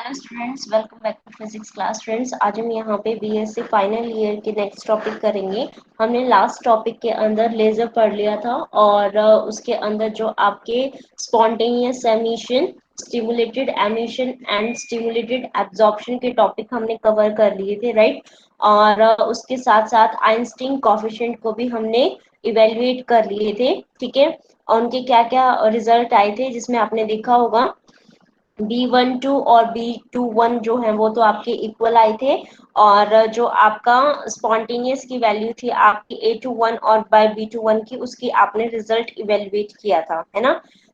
Hello students, welcome back to physics class. Friends, आज हम यहाँ पे बीएससी फाइनल ईयर के नेक्स्ट टॉपिक करेंगे। हमने लास्ट टॉपिक के अंदर लेजर पढ़ लिया था और उसके अंदर जो आपके spontaneous emission, stimulated emission and stimulated absorption के टॉपिक हमने कवर कर लिए थे, राइट। और उसके साथ साथ आइंस्टीन कोफिशिएंट को भी हमने इवेल्युएट कर लिए थे, ठीक है। और उनके क्या क्या रिजल्ट आए थे जिसमें आपने देखा होगा B12 और B21 जो है वो तो आपके इक्वल आए थे। और जो आपका स्पॉन्टेनियस की वैल्यू थी आपकी A21 और बाय B21 की, उसकी आपने रिजल्ट इवेलुएट किया था, है ना।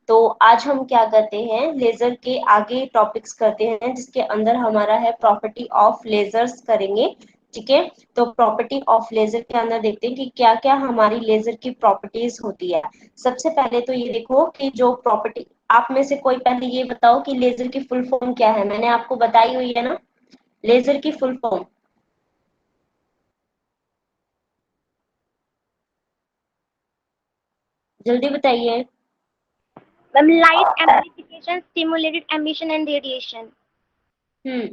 तो आज हम क्या करते हैं, लेजर के आगे टॉपिक्स करते हैं जिसके अंदर हमारा है प्रॉपर्टी ऑफ लेजर्स करेंगे, ठीक है। तो प्रॉपर्टी ऑफ लेजर के अंदर देखते हैं कि क्या क्या हमारी लेजर की प्रॉपर्टीज होती है। सबसे पहले तो ये देखो कि जो प्रॉपर्टी, आप में से कोई पहले ये बताओ कि लेजर की फुल फॉर्म क्या है। मैंने आपको बताई हुई है ना लेजर की फुल फॉर्म, जल्दी बताइए। Ma'am, light amplification, stimulated emission and radiation. Hmm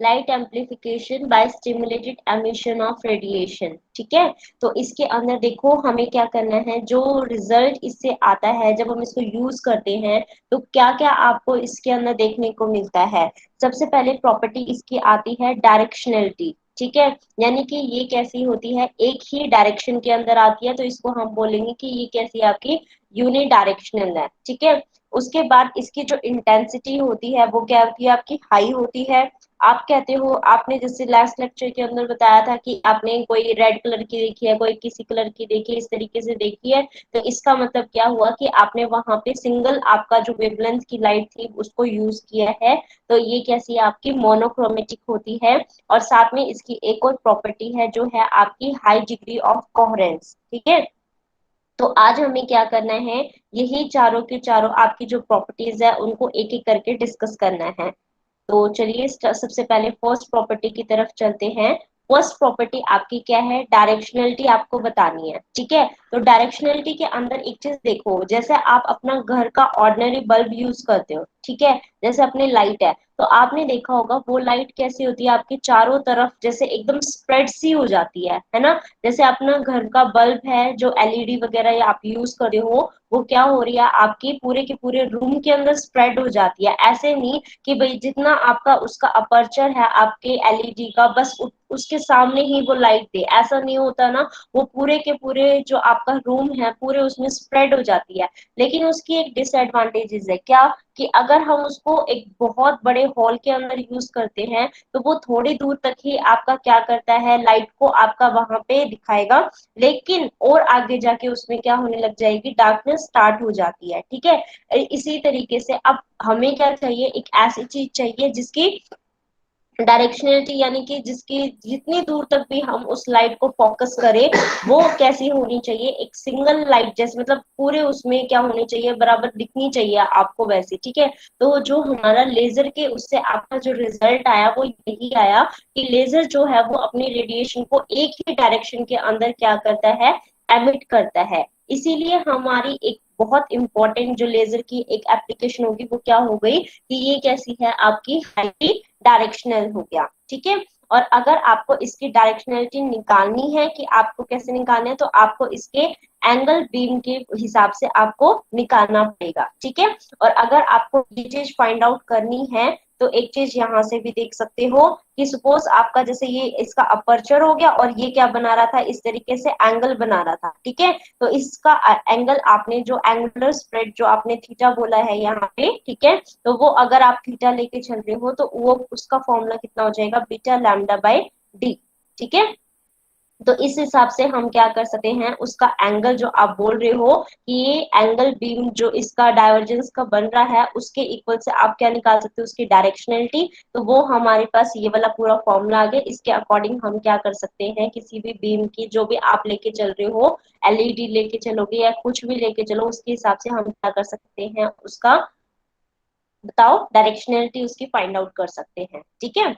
light amplification by stimulated emission of radiation, ठीक है। तो इसके अंदर देखो हमें क्या करना है, जो रिजल्ट इससे आता है जब हम इसको यूज करते हैं तो क्या क्या आपको इसके अंदर देखने को मिलता है। सबसे पहले प्रॉपर्टी इसकी आती है डायरेक्शनलिटी, ठीक है। यानी कि ये कैसी होती है, एक ही डायरेक्शन के अंदर आती है, तो इसको हम बोलेंगे कि ये कैसी आपकी यूनिडायरेक्शनल है, ठीक है। उसके बाद इसकी जो इंटेंसिटी होती है वो क्या होती है, आपकी हाई होती है। आप कहते हो, आपने जैसे लास्ट लेक्चर के अंदर बताया था कि आपने कोई रेड कलर की देखी है, कोई किसी कलर की देखी है, इस तरीके से देखी है। तो इसका मतलब क्या हुआ कि आपने वहां पे सिंगल आपका जो वेवलेंथ की लाइट थी उसको यूज किया है। तो ये कैसी है, आपकी मोनोक्रोमेटिक होती है। और साथ में इसकी एक और प्रॉपर्टी है जो है आपकी हाई डिग्री ऑफ कोहेरेंस, ठीक है। तो आज हमें क्या करना है, यही चारों के चारों आपकी जो प्रॉपर्टीज है उनको एक एक करके डिस्कस करना है। तो चलिए सबसे पहले फर्स्ट प्रॉपर्टी की तरफ चलते हैं। फर्स्ट प्रॉपर्टी आपकी क्या है, डायरेक्शनलिटी आपको बतानी है, ठीक है। तो डायरेक्शनलिटी के अंदर एक चीज देखो, जैसे आप अपना घर का ऑर्डिनरी बल्ब यूज करते हो, ठीक है। जैसे अपने लाइट है तो आपने देखा होगा वो लाइट कैसी होती है, आपके चारों तरफ जैसे एकदम स्प्रेड सी हो जाती है ना। जैसे अपना घर का बल्ब है जो एलईडी वगैरह आप यूज कर रहे हो, वो क्या हो रही है, आपके पूरे के पूरे रूम के अंदर स्प्रेड हो जाती है। ऐसे नहीं कि भाई जितना आपका उसका अपर्चर है आपके एलईडी का, बस उसके सामने ही वो लाइट दे, ऐसा नहीं होता ना। वो पूरे के पूरे जो आपका रूम है पूरे उसमें स्प्रेड हो जाती है। लेकिन उसकी एक डिसएडवांटेजेस है क्या, कि अगर हम उसको एक बहुत बड़े हॉल के अंदर यूज करते हैं तो वो थोड़ी दूर तक ही आपका क्या करता है, लाइट को आपका वहां पे दिखाएगा। लेकिन और आगे जाके उसमें क्या होने लग जाएगी, डार्कनेस स्टार्ट हो जाती है, ठीक है। इसी तरीके से अब हमें क्या चाहिए, एक ऐसी चीज चाहिए जिसकी डायरेक्शनलिटी, यानी कि जिसकी जितनी दूर तक भी हम उस लाइट को फोकस करें वो कैसी होनी चाहिए, एक सिंगल लाइट जैसे, मतलब पूरे उसमें क्या होनी चाहिए, बराबर दिखनी चाहिए आपको वैसे, ठीक है। तो जो हमारा लेजर के उससे आपका जो रिजल्ट आया वो यही आया कि लेजर जो है वो अपनी रेडिएशन को एक ही डायरेक्शन के अंदर क्या करता है, एमिट करता है। इसीलिए हमारी एक बहुत इंपॉर्टेंट जो लेजर की एक एप्लीकेशन होगी वो क्या हो गई, कि ये कैसी है आपकी हाईली डायरेक्शनल हो गया, ठीक है। और अगर आपको इसकी डायरेक्शनलिटी निकालनी है कि आपको कैसे निकालना है, तो आपको इसके एंगल बीम के हिसाब से आपको निकालना पड़ेगा, ठीक है। और अगर आपको ये चीज फाइंड आउट करनी है तो एक चीज यहाँ से भी देख सकते हो कि सपोज आपका जैसे ये इसका अपर्चर हो गया और ये क्या बना रहा था, इस तरीके से एंगल बना रहा था, ठीक है। तो इसका एंगल आपने जो एंगुलर स्प्रेड जो आपने थीटा बोला है यहाँ पे, ठीक है। तो वो अगर आप थीटा लेके चल रहे हो तो वो उसका फॉर्मूला कितना हो जाएगा, बीटा लैम्डा बाय डी, ठीक है। तो इस हिसाब से हम क्या कर सकते हैं, उसका एंगल जो आप बोल रहे हो कि ये एंगल बीम जो इसका डाइवर्जेंस का बन रहा है उसके इक्वल से आप क्या निकाल सकते हो, उसकी डायरेक्शनलिटी। तो वो हमारे पास ये वाला पूरा फॉर्मूला आ गया। इसके अकॉर्डिंग हम क्या कर सकते हैं, किसी भी बीम की जो भी आप लेके चल रहे हो, एलईडी लेके चलोगे या कुछ भी लेके चलो, उसके हिसाब से हम क्या कर सकते हैं, उसका बताओ डायरेक्शनलिटी उसकी फाइंड आउट कर सकते हैं, ठीक है।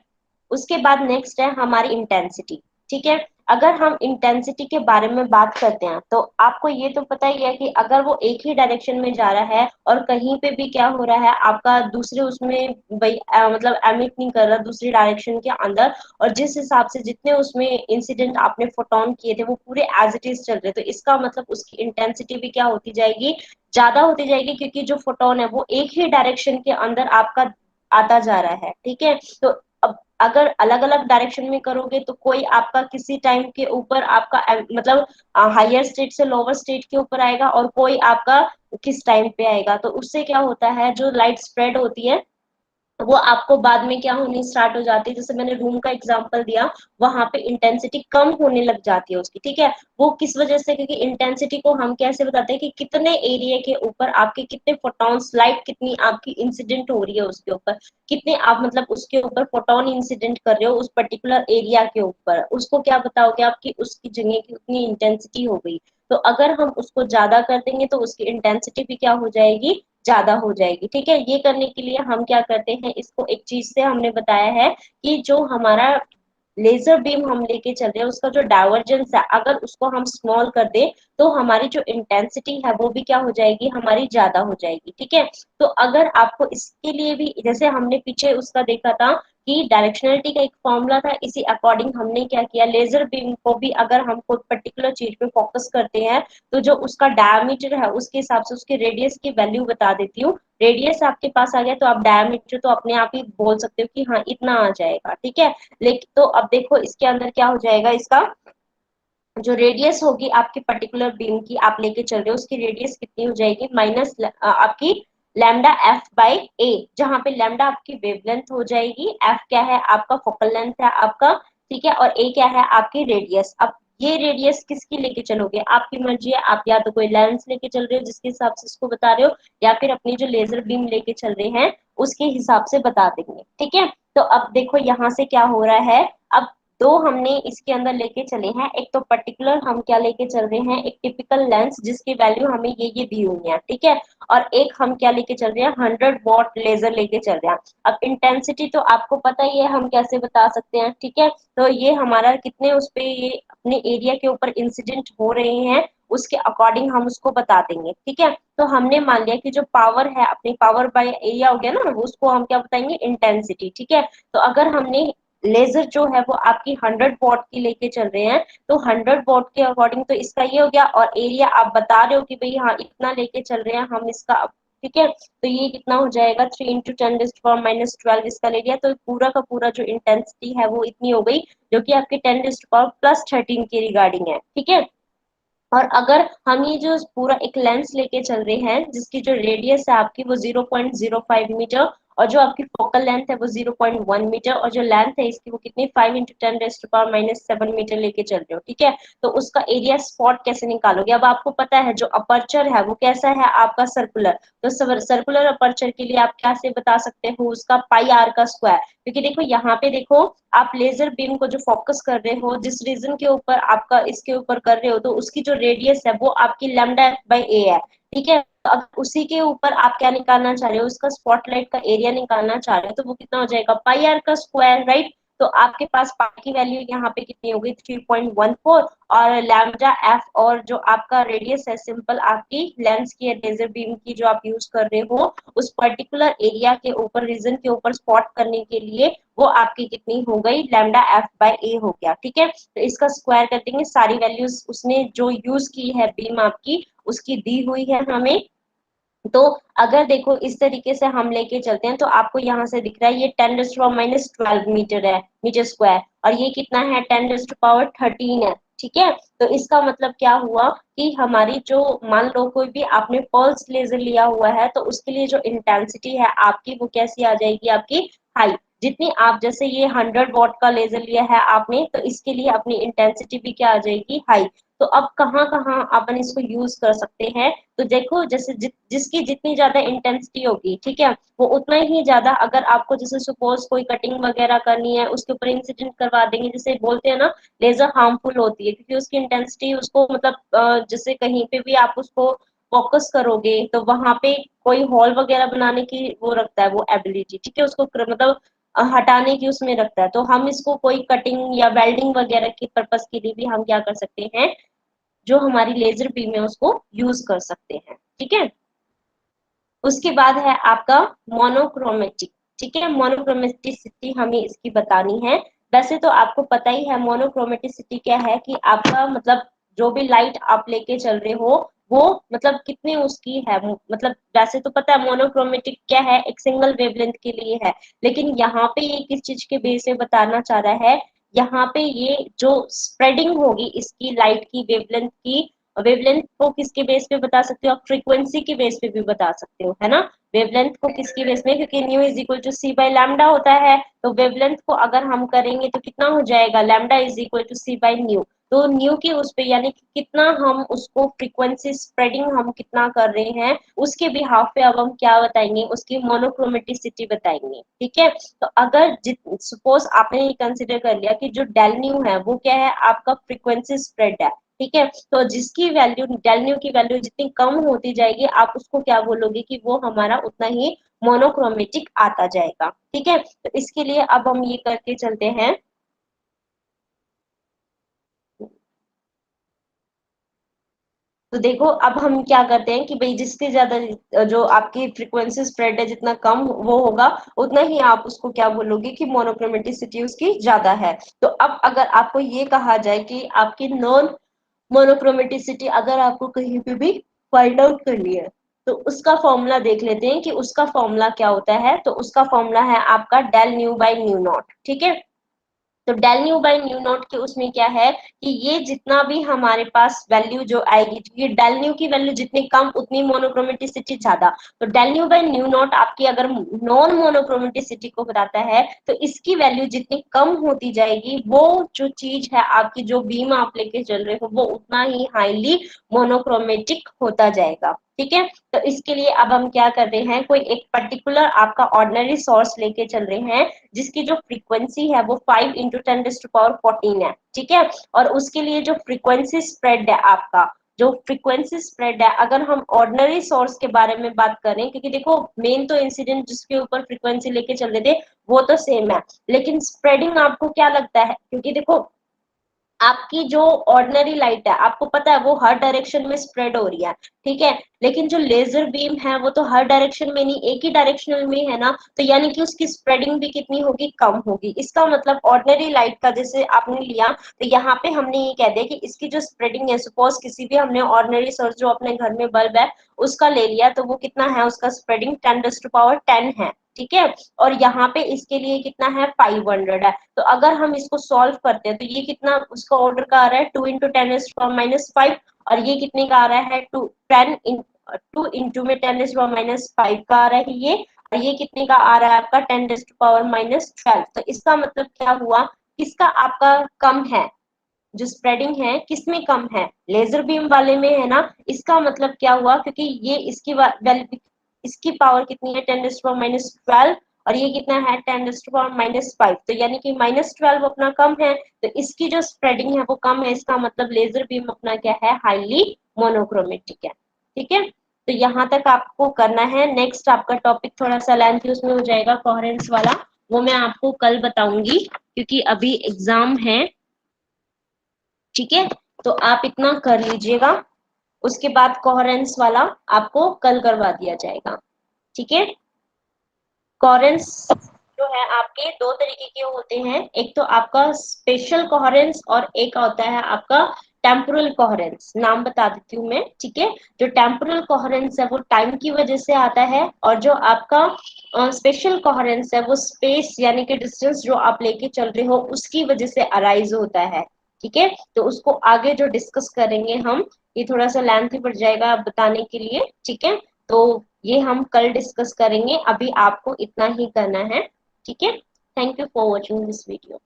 उसके बाद नेक्स्ट है हमारी इंटेंसिटी, ठीक है। अगर हम इंटेंसिटी के बारे में बात करते हैं तो आपको ये तो पता ही है कि अगर वो एक ही डायरेक्शन में जा रहा है और कहीं पे भी क्या हो रहा है आपका दूसरे उसमें भाई मतलब एमिट नहीं कर रहा दूसरी डायरेक्शन के अंदर, और जिस हिसाब से जितने उसमें इंसिडेंट आपने फोटोन किए थे वो पूरे एज इट इज चल रहे, तो इसका मतलब उसकी इंटेंसिटी भी क्या होती जाएगी, ज्यादा होती जाएगी, क्योंकि जो फोटोन है वो एक ही डायरेक्शन के अंदर आपका आता जा रहा है। ठीक है, तो अब अगर अलग अलग डायरेक्शन में करोगे तो कोई आपका किसी टाइम के ऊपर आपका मतलब हायर स्टेट से लोअर स्टेट के ऊपर आएगा और कोई आपका किस टाइम पे आएगा, तो उससे क्या होता है जो लाइट स्प्रेड होती है वो आपको बाद में क्या होनी स्टार्ट हो जाती है, जैसे मैंने रूम का एग्जांपल दिया, वहां पे इंटेंसिटी कम होने लग जाती है उसकी। ठीक है, वो किस वजह से, क्योंकि इंटेंसिटी को हम कैसे बताते हैं कि कितने एरिया के ऊपर आपके कितने फोटॉन्स लाइट कितनी आपकी इंसिडेंट हो रही है उसके ऊपर, कितने आप मतलब उसके ऊपर फोटोन इंसिडेंट कर रहे हो उस पर्टिकुलर एरिया के ऊपर, उसको क्या बताओगे आपकी उसकी जगह की उतनी इंटेंसिटी हो गई। तो अगर हम उसको ज्यादा कर देंगे तो उसकी इंटेंसिटी भी क्या हो जाएगी, ज्यादा हो जाएगी। ठीक है, ये करने के लिए हम क्या करते हैं, इसको एक चीज से हमने बताया है कि जो हमारा लेजर बीम हम लेके चल रहे हैं उसका जो डाइवर्जेंस है अगर उसको हम स्मॉल कर दे तो हमारी जो इंटेंसिटी है वो भी क्या हो जाएगी, हमारी ज्यादा हो जाएगी। ठीक है, तो अगर आपको इसके लिए भी जैसे हमने पीछे उसका देखा था कि डायरेक्शनलिटी का एक फॉर्मूला था, इसी अकॉर्डिंग हमने क्या किया, लेजर बीम को भी अगर हम कोई पर्टिकुलर चीज पे फोकस करते हैं तो जो उसका डायमीटर है उसके हिसाब से उसके रेडियस की वैल्यू बता देती हूँ। रेडियस आपके पास आ गया तो आप डायमीटर तो अपने आप ही बोल सकते हो कि हाँ इतना आ जाएगा। ठीक है, लेकिन तो अब देखो इसके अंदर क्या हो जाएगा, इसका जो रेडियस होगी आपकी पर्टिकुलर बीम की आप लेके चल रहे हो उसकी रेडियस कितनी हो जाएगी, माइनस आपकी लैम्डा एफ बाई ए, जहां पे लैम्डा आपकी वेवलेंथ हो जाएगी, एफ क्या है आपका फोकल लेंथ है आपका। ठीक है, और ए क्या है आपकी रेडियस। अब ये रेडियस किसकी लेके चलोगे, आपकी मर्जी है, आप या तो कोई लेंस लेके चल रहे हो जिसके हिसाब से इसको बता रहे हो, या फिर अपनी जो लेजर बीम लेके चल रहे हैं उसके हिसाब से बता देंगे। ठीक है, तो अब देखो यहाँ से क्या हो रहा है, अब दो हमने इसके अंदर लेके चले हैं, एक तो पर्टिकुलर हम क्या लेके चल रहे हैं, एक टिपिकल लेंस जिसकी वैल्यू हमें ये दी हुई है। ठीक है, और एक हम क्या लेके चल रहे हैं, 100 वॉट लेजर लेके चल रहे हैं। अब इंटेंसिटी तो आपको पता ही है हम कैसे बता सकते हैं। ठीक है, तो ये हमारा कितने उस पे ये अपने एरिया के ऊपर इंसिडेंट हो रहे हैं उसके अकॉर्डिंग हम उसको बता देंगे। ठीक है, तो हमने मान लिया कि जो पावर है अपनी पावर बाय एरिया हो गया ना, उसको हम क्या बताएंगे, इंटेंसिटी। ठीक है, तो अगर हमने लेजर जो है वो आपकी 100 वॉट की लेके चल रहे हैं तो 100 वॉट के अकॉर्डिंग तो इसका ये हो गया, और एरिया आप बता रहे हो कि भाई हाँ इतना लेके चल रहे हैं हम इसका। ठीक है, तो ये कितना हो जाएगा, 3 × 10⁻⁻12 इसका एरिया, तो पूरा का पूरा जो इंटेंसिटी है वो इतनी हो गई, जो कि आपके 10⁻+13 के रिगार्डिंग है। ठीक है, और अगर हम ये जो पूरा एक लेंस लेके चल रहे हैं जिसकी जो रेडियस है आपकी वो 0.05 मीटर, और जो आपकी फोकल लेंथ है वो 0.1 मीटर, और जो लेंथ है इसकी वो कितनी 5 × 10⁻⁻7 मीटर लेके चल रहे हो। ठीक है, तो उसका एरिया स्पॉट कैसे निकालोगे, अब आपको पता है जो अपर्चर है वो कैसा है आपका सर्कुलर, तो सर्कुलर अपर्चर के लिए आप कैसे बता सकते हो उसका पाई आर का स्क्वायर, क्योंकि देखो यहाँ पे देखो आप लेजर बीम को जो फोकस कर रहे हो जिस रीजन के ऊपर आपका इसके ऊपर कर रहे हो तो उसकी जो रेडियस है वो आपकी लैम्डा एफ बाई ए है। ठीक है, तो अब उसी के ऊपर आप क्या निकालना चाह रहे हो, उसका स्पॉटलाइट का एरिया निकालना चाह रहे हो, तो वो कितना हो जाएगा, पाई आर का स्क्वायर, राइट। तो आपके पास पाई की वैल्यू यहाँ पे कितनी हो गई, 3.14, और लैम्डा एफ और जो आपका रेडियस है सिंपल आपकी लेंस की लेजर बीम की जो आप यूज कर रहे हो उस पर्टिकुलर एरिया के ऊपर रीजन के ऊपर स्पॉट करने के लिए वो आपकी कितनी हो गई, लैम्डा एफ बाई ए हो गया। ठीक है, तो इसका स्क्वायर कर देंगे, सारी वैल्यूज उसने जो यूज की है बीम आपकी उसकी दी हुई है हमें। तो अगर देखो इस तरीके से हम लेके चलते हैं तो आपको यहाँ से दिख रहा है ये 10⁻⁻12 मीटर है, मीटर स्क्वायर, और ये कितना है 10⁻13 है। ठीक है, तो इसका मतलब क्या हुआ कि हमारी जो मान लो कोई भी आपने पल्स लेजर लिया हुआ है तो उसके लिए जो इंटेंसिटी है आपकी वो कैसी आ जाएगी, आपकी हाई, जितनी आप जैसे ये 100 वॉट का लेजर लिया है आपने तो इसके लिए अपनी इंटेंसिटी भी क्या आ जाएगी, हाई। तो अब कहाँ कहाँ अपन इसको यूज कर सकते हैं, तो देखो जैसे जिसकी जितनी ज्यादा इंटेंसिटी होगी, ठीक है, वो उतना ही ज्यादा, अगर आपको जैसे सपोज कोई कटिंग वगैरह करनी है उसके ऊपर इंसिडेंट करवा देंगे, जैसे बोलते हैं ना लेजर हार्मफुल होती है क्योंकि उसकी इंटेंसिटी उसको मतलब जैसे कहीं पे भी आप उसको फोकस करोगे तो वहां पे कोई हॉल वगैरह बनाने की वो रखता है वो एबिलिटी। ठीक है, उसको मतलब हटाने की उसमें रखता है, तो हम इसको कोई कटिंग या वेल्डिंग वगैरह के पर्पस के लिए भी हम क्या कर सकते हैं, जो हमारी लेजर बीम है उसको यूज कर सकते हैं। ठीक है, उसके बाद है आपका मोनोक्रोमेटिक। ठीक है, मोनोक्रोमेटिसिटी हमें इसकी बतानी है। वैसे तो आपको पता ही है मोनोक्रोमेटिसिटी क्या है, कि आपका मतलब जो भी लाइट आप लेके चल रहे हो वो मतलब कितनी उसकी है, मतलब वैसे तो पता है मोनोक्रोमेटिक क्या है, एक सिंगल वेवलेंथ के लिए है, लेकिन यहाँ पे ये किस चीज के बेस पे बताना चाह रहा है, यहाँ पे ये जो स्प्रेडिंग होगी इसकी लाइट की वेवलेंथ की, वेवलेंथ को किसके बेस पे बता सकते हो आप, फ्रीक्वेंसी के बेस पे भी बता सकते हो, है ना। वेवलेंथ को किसके बेस में, क्योंकि nu is equal to c by lambda होता है, तो वेवलेंथ को अगर हम करेंगे तो कितना हो जाएगा, lambda is equal to c by nu. तो न्यू के उस पे यानी कि कितना हम उसको फ्रीक्वेंसी स्प्रेडिंग हम कितना कर रहे हैं, उसके बिहाफ पे अब हम क्या बताएंगे, उसकी मोनोक्रोमेटिसिटी बताएंगे। ठीक है, तो अगर सपोज आपने ये कंसिडर कर लिया कि जो डेल न्यू है वो क्या है, आपका फ्रीक्वेंसी स्प्रेड है। ठीक है, तो जिसकी वैल्यू डेल न्यू की वैल्यू जितनी कम होती जाएगी आप उसको क्या बोलोगे, कि वो हमारा उतना ही मोनोक्रोमेटिक आता जाएगा। ठीक है, तो इसके लिए अब हम ये करके चलते हैं। तो देखो अब हम क्या करते हैं कि भाई जिसके ज्यादा जो आपकी फ्रीक्वेंसी स्प्रेड है जितना कम वो होगा, उतना ही आप उसको क्या बोलोगे कि मोनोक्रोमेटिसिटी उसकी ज्यादा है। तो अब अगर आपको ये कहा जाए कि आपकी नॉन मोनोक्रोमेटिसिटी अगर आपको कहीं पे भी फाइंड आउट करनी है, तो उसका फॉर्मूला देख लेते हैं कि उसका फॉर्मूला क्या होता है। तो उसका फॉर्मूला है आपका del nu by nu nought. ठीक है, तो del nu by nu nought के उसमें क्या है कि ये जितना भी हमारे पास वैल्यू जो आएगी, तो ये डेल न्यू की वैल्यू जितनी कम उतनी मोनोक्रोमेटिसिटी ज्यादा। तो del nu by nu nought आपकी अगर नॉन मोनोक्रोमेटिसिटी को बताता है, तो इसकी वैल्यू जितनी कम होती जाएगी वो जो चीज है आपकी जो बीम आप लेके चल रहे हो वो उतना ही हाईली मोनोक्रोमेटिक होता जाएगा। ठीक है, तो इसके लिए अब हम क्या कर रहे हैं, कोई एक पर्टिकुलर आपका ऑर्डिनरी सोर्स लेके चल रहे हैं जिसकी जो फ्रीक्वेंसी है वो 5 × 10⁻14 है। ठीक है, और उसके लिए जो फ्रीक्वेंसी स्प्रेड है आपका, जो फ्रीक्वेंसी स्प्रेड है, अगर हम ऑर्डिनरी सोर्स के बारे में बात करें, क्योंकि देखो मेन तो इंसिडेंट जिसके ऊपर फ्रीक्वेंसी लेके चल रहे थे वो तो सेम है, लेकिन स्प्रेडिंग आपको क्या लगता है, क्योंकि देखो आपकी जो ऑर्डिनरी लाइट है आपको पता है वो हर डायरेक्शन में स्प्रेड हो रही है। ठीक है, लेकिन जो लेजर बीम है वो तो हर डायरेक्शन में नहीं, एक ही डायरेक्शन में है ना, तो यानी कि उसकी स्प्रेडिंग भी कितनी होगी, कम होगी। इसका मतलब ऑर्डिनरी लाइट का जैसे आपने लिया, तो यहाँ पे हमने ये कह दिया कि इसकी जो स्प्रेडिंग है, सपोज किसी भी हमने ऑर्डिनरी सोर्स जो अपने घर में बल्ब है उसका ले लिया, तो वो कितना है, उसका स्प्रेडिंग 10⁻10 है। ठीक है, और यहाँ पे इसके लिए कितना है, 500 है। तो अगर हम इसको सॉल्व करते हैं तो ये कितना उसका ऑर्डर का आ रहा है, 2 × 10⁻⁵ और ये कितने का आ रहा है, 2 इंटू में 10⁻⁵ का आ रहा है ये, और ये कितने का आ रहा है आपका 10⁻12। तो इसका मतलब क्या हुआ, किसका आपका कम है, जो स्प्रेडिंग है किसमें कम है, लेजर बीम वाले में है ना। इसका मतलब क्या हुआ, क्योंकि ये इसकी पावर कितनी है, 10⁻12, और ये कितना है 10⁻⁵ तो यानी कि -12 अपना कम है, तो इसकी जो स्प्रेडिंग है वो कम है, इसका मतलब लेजर बीम अपना क्या है, हाईली मोनोक्रोमेटिक है। ठीक है, तो यहाँ तक आपको करना है। नेक्स्ट आपका टॉपिक थोड़ा सा लेंथी उसमें हो जाएगा कोहेरेंस वाला, वो मैं आपको कल बताऊंगी क्योंकि अभी एग्जाम है। ठीक है, तो आप इतना कर लीजिएगा, उसके बाद कोहेरेंस वाला आपको कल करवा दिया जाएगा। ठीक है, कोहेरेंस जो है आपके दो तरीके के होते हैं, एक तो आपका स्पेशल कोहेरेंस और एक होता है आपका टेम्पोरल कोहेरेंस। नाम बता देती हूँ मैं। ठीक है, जो टेम्पोरल कोहेरेंस है वो टाइम की वजह से आता है, और जो आपका स्पेशल कोहेरेंस है वो स्पेस यानी कि डिस्टेंस जो आप लेके चल रहे हो उसकी वजह से अराइज होता है। ठीक है, तो उसको आगे जो डिस्कस करेंगे हम, ये थोड़ा सा लेंथी पड़ जाएगा बताने के लिए। ठीक है, तो ये हम कल डिस्कस करेंगे, अभी आपको इतना ही करना है। ठीक है, thank you for watching this video.